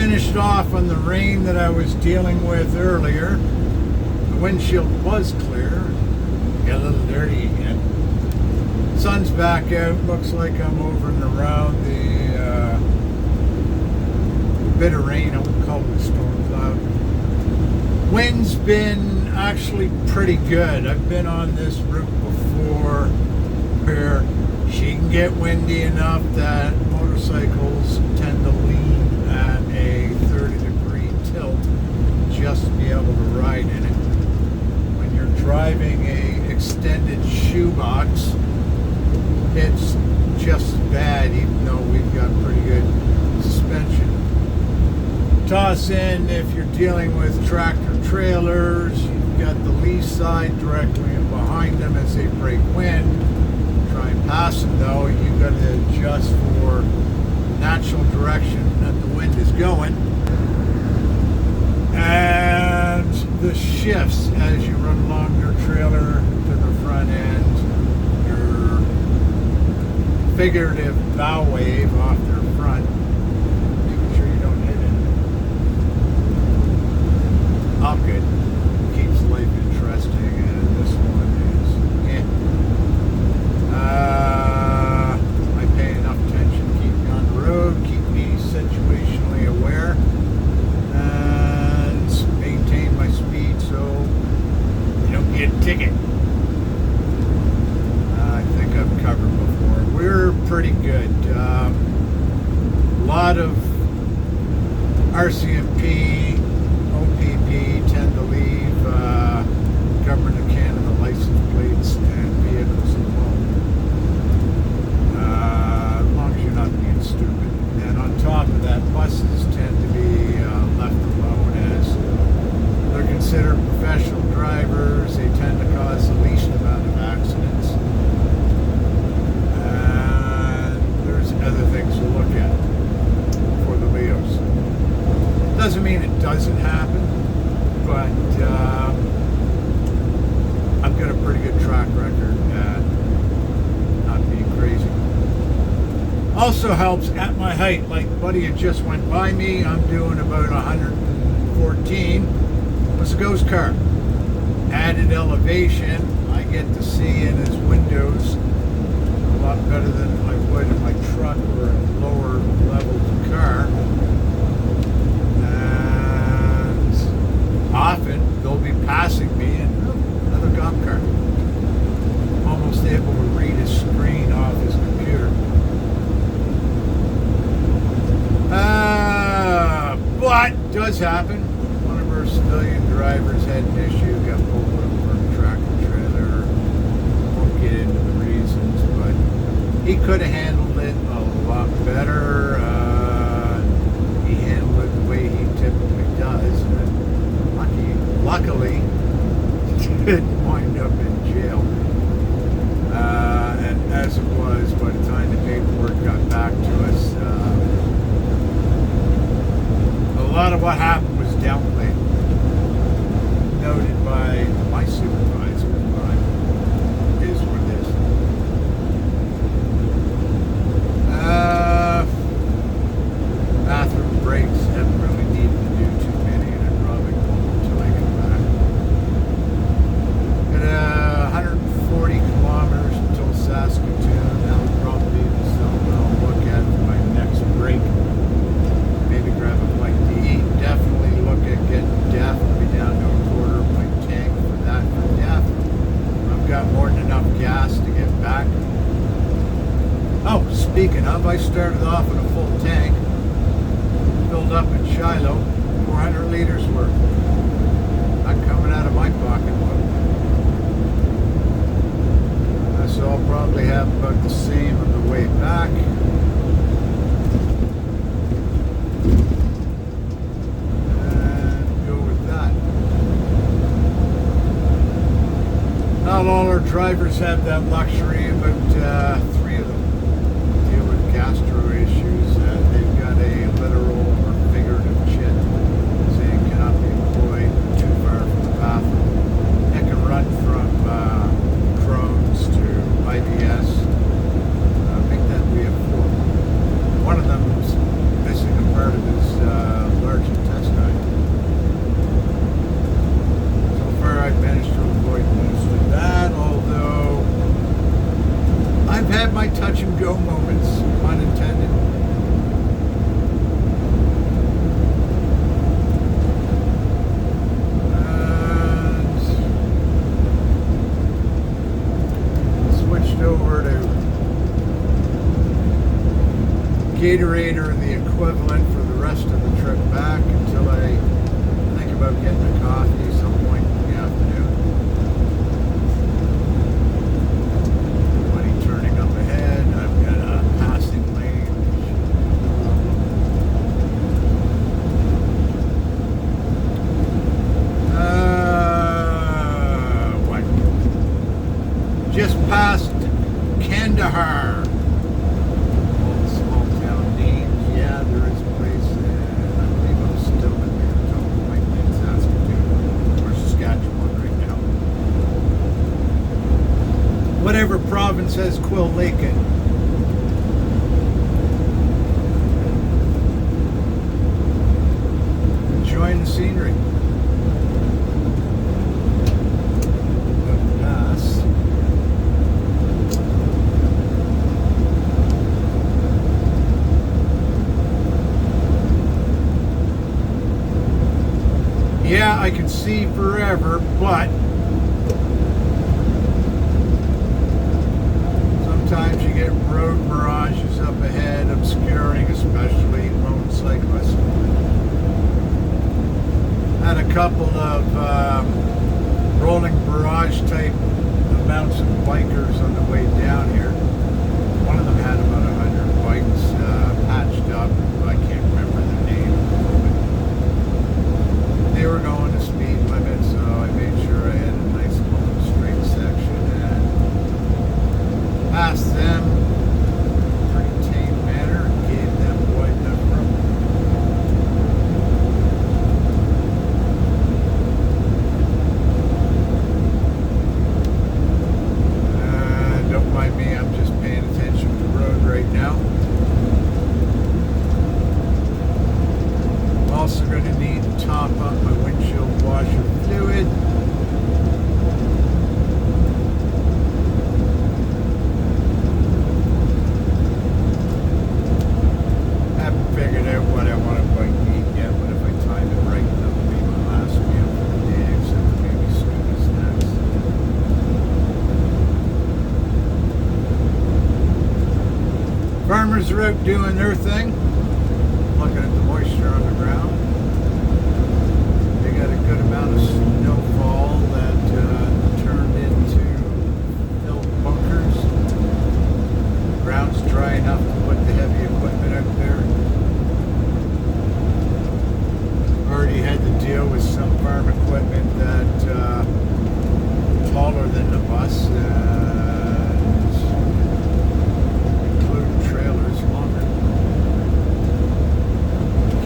finished off on the rain that I was dealing with earlier. The windshield was clear. Got a little dirty again. Sun's back out. Looks like I'm over and around the bit of rain. I wouldn't call it a storm cloud. Wind's been actually pretty good. I've been on this route before where she can get windy enough that motorcycles tend to lean at a 30-degree tilt just to be able to ride in it. When you're driving a extended shoebox, it's just as bad, even though we've got pretty good suspension. Toss in, if you're dealing with tractor trailers, you've got the lee side directly in behind them as they break wind. Try and pass them though, you've got to adjust for natural direction that the wind is going. And the shifts as you run along your trailer to the front end, your figurative bow wave off their front, making sure you don't hit it. All good. Keeps life interesting, and this one is, I pay enough attention to keep me on the road, keep me situationally aware, and maintain my speed so you don't get a ticket. I think I've covered before. We're pretty good. A lot of RCMP, OPP tend to leave Government of Canada license plates and vehicles alone. As long as you're not being stupid. And on top of that, buses tend to be left alone as they're considered professional drivers. They tend to cause the least amount of accidents. And there's other things to look at for the Leos. Doesn't mean it doesn't happen, but I've got a pretty good track record at not being crazy. Also helps at my height. Like the buddy that just went by me, I'm doing about 114. It's a ghost car. Added elevation, I get to see in his windows a lot better than I would in my truck or a lower level car. And often they'll be passing me and another cop car. I'm almost able to read his screen off his computer. But does happen. One of our civilian drivers had an issue, got pulled over a tractor trailer. Won't get into the reasons, but he could have handled it a lot better. He handled it the way he typically does, and luckily didn't wind up in jail. And as it was, by the time the paperwork got back to us, a lot of what happened was downplayed, noted by my supervisor, but it is what it is. Bathroom breaks, haven't really needed to do too many, and I probably won't until I get back. Got 140 kilometers until Saskatoon. That'll probably be the zone I'll look at for my next break. Maybe grab a bite to eat. Definitely look at getting DEF. I'll be down to a quarter of my tank for that for DEF. I've got more than enough gas to get back. Oh, speaking of, I started off with a full tank. Filled up in Shiloh, 400 liters worth. Not coming out of my pocketbook. So I'll probably have about the same on the way back. And go with that. Not all our drivers have that luxury, but 3 of them deal with gastro issues. They've got a literal or figurative chit saying cannot be employed too far from the bathroom. It can run from Crohn's to IBS. Make that we have 4. One of them is missing a part of his Gatorade or the equivalent for the rest of the trip back until I think about getting a coffee at some point in the afternoon. Somebody turning up ahead. I've got a passing lane. What? Just past Kandahar. Whatever province has Quill Lake in. Enjoying the scenery. Nice. Yeah, I can see forever, but sometimes you get road mirages up ahead, obscuring, especially lone cyclists. Had a couple of rolling barrage type amounts of bikers on the way down here. One of them had about 100 bikes patched up. I can't remember their name. But they were going to speed limit, so I made sure I had a nice long straight section and passed them in a pretty tame manner and gave them wide enough room. Don't mind me, I'm just paying attention to the road right now. I'm also going to need to top up my windshield washer fluid. Figured out what I want to bike eat yet, but if I time it right, that'll be my last meal for the day, except for maybe stupid snacks. Farmers are out doing their thing, looking at the moisture on the ground. They got a good amount of snowfall that turned into filled bunkers. The ground's dry enough to put the heavy equipment out there. Already had to deal with some farm equipment that taller than the bus and include trailers longer.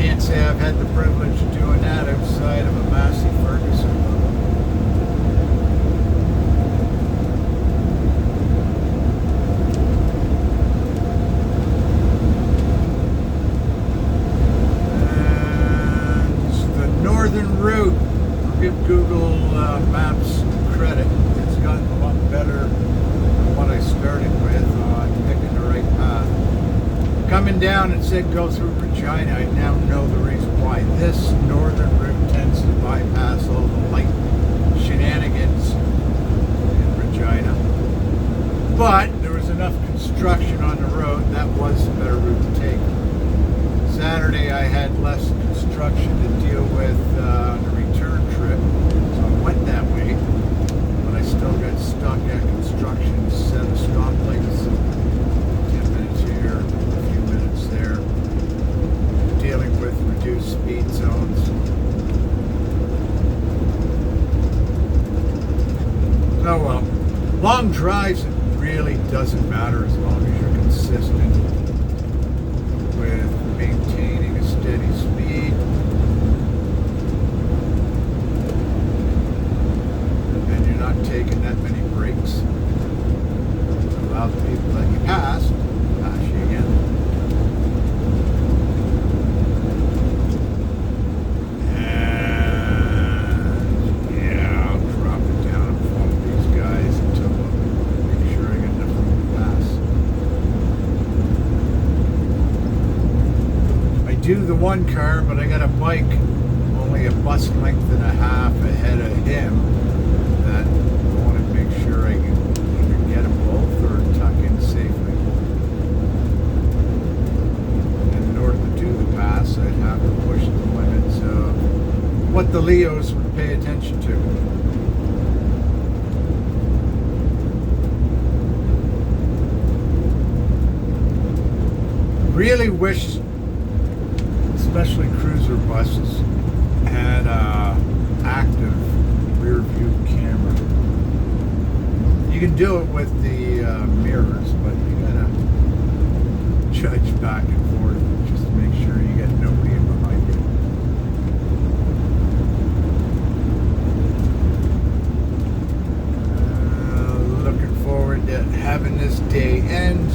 Can't say I've had the privilege of doing that outside of a Massey Ferguson. Route. I'll give Google Maps credit. It's gotten a lot better than what I started with on picking the right path. Coming down, it said go through Regina. I now know the reason why. This northern route tends to bypass all the light shenanigans in Regina. But there was enough construction on the road, that was the better route to take. Saturday I had less construction to deal with on the return trip, so I went that way, but I still got stuck at construction set of stoplights. 10 minutes here, a few minutes there, dealing with reduced speed zones. Oh well, long drives, it really doesn't matter as long as you're consistent with maintaining a steady speed. And you're not taking that many breaks. Allow the people that you pass you again. And yeah, I'll drop it down and follow these guys until I make sure I get enough room to pass. I do the one car, but I got a bike only a bus length and a half ahead of him that I want to make sure I can either get them both or tuck in safely. the Leos would pay attention to. Really wish, especially cruiser buses, had active rear view camera. You can do it with the mirrors, but you gotta judge back and forth just to make sure you get nobody in behind you. Looking forward to having this day end.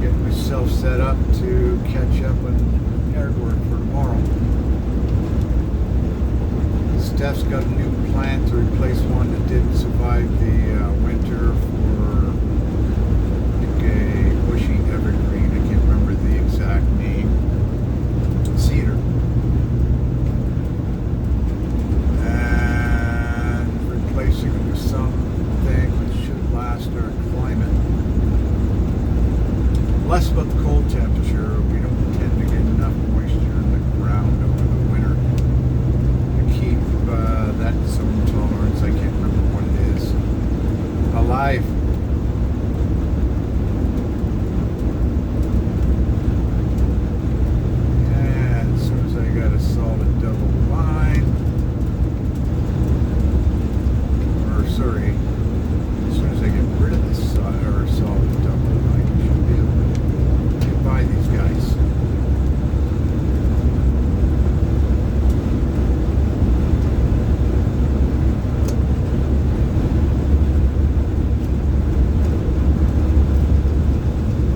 Getting myself set up to catch up on yard work for tomorrow. Steph's got a new plant to replace one that didn't survive the winter for, I think, a bushy evergreen. I can't remember the exact name. Cedar. And replacing it with something that should last our climate. Less about the cold temperature. We don't tend to get enough moisture in the ground over the winter to keep that zone tolerance, I can't remember what it is, alive. And as soon as I got a solid double line, or sorry, as soon as I get rid of this solid double line, I should be able to get by these guys.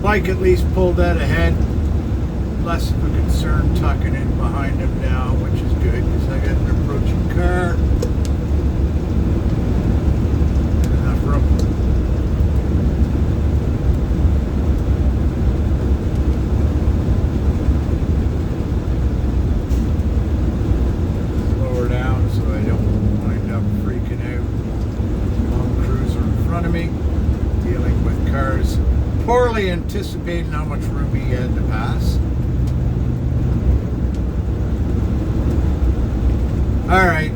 Mike at least pulled that ahead. Less of a concern tucking in behind him now, which is good because I got an approaching car. And enough room. Slow her down so I don't wind up freaking out. Long cruiser in front of me, dealing with cars. Poorly anticipating how much room he had to pass. Alright,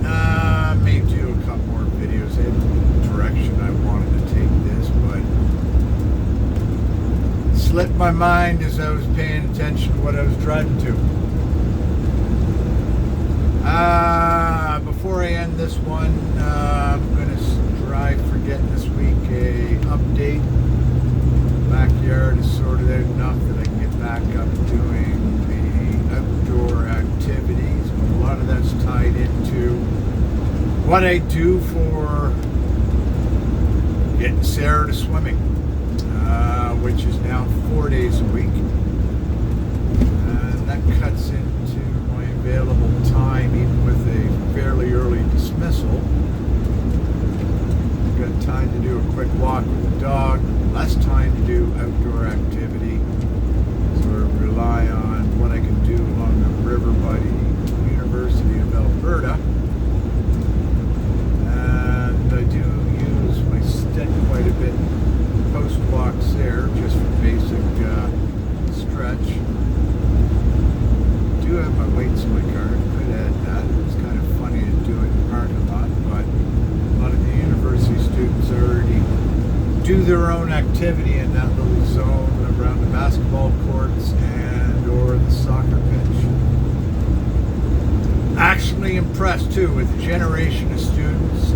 may do a couple more videos in the direction I wanted to take this, but slipped my mind as I was paying attention to what I was driving to. Before I end this one, I'm going to strive for getting this week a update. Backyard is sorted out enough that I can get back up doing the outdoor activities, but a lot of that's tied into what I do for getting Sarah to swimming, which is now 4 days a week, and that cuts into my available time even with a fairly early dismissal. I've got time to do a quick walk with the dog, less time to do outdoor activity, so I rely on what I can do along the river by the University of Alberta. And I do use my stick quite a bit post walks there, just for basic stretch. I do have my weights in my car, I could add that. It's kind of funny to do it in the parking lot, but a lot of the university students already do their own activity in that little zone around the basketball courts and or the soccer pitch. Actually impressed too with the generation of students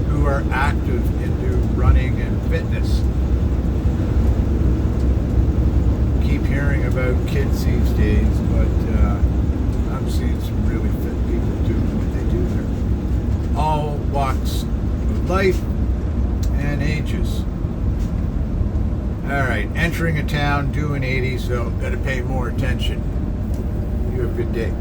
who are active into running and fitness. Keep hearing about kids these days, but I'm seeing some really fit people doing what they do there. All walks of life and ages. Alright, entering a town, doing 80, so gotta pay more attention. You have a good day.